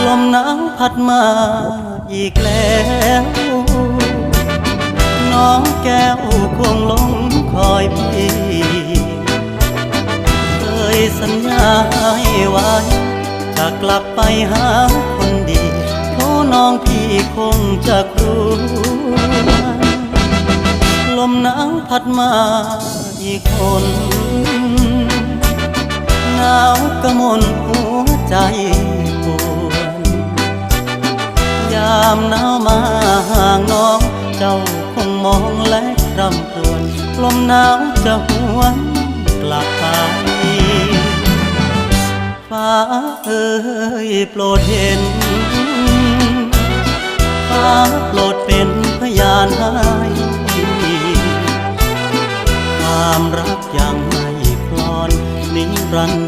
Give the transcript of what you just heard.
ลมหนาวพัดมาอีกแล้วน้องแก้วควงลงคอยพี่เคยสัญญาให้ไว้จะกลับไปหาคนดีโทน้องพี่คงจะกลัวลมหนาวพัดมาอีกคนหนาวกระมนหัวใจปวดยามหนาวมาห่างน้องเจ้าคงมองและรำครวญลมหนาวจะหวนกลับไปฟ้าเอ่ยโปรดเห็นฟ้าโปรดเป็นพยานให้ความรักยังไม่คลอนนิรันด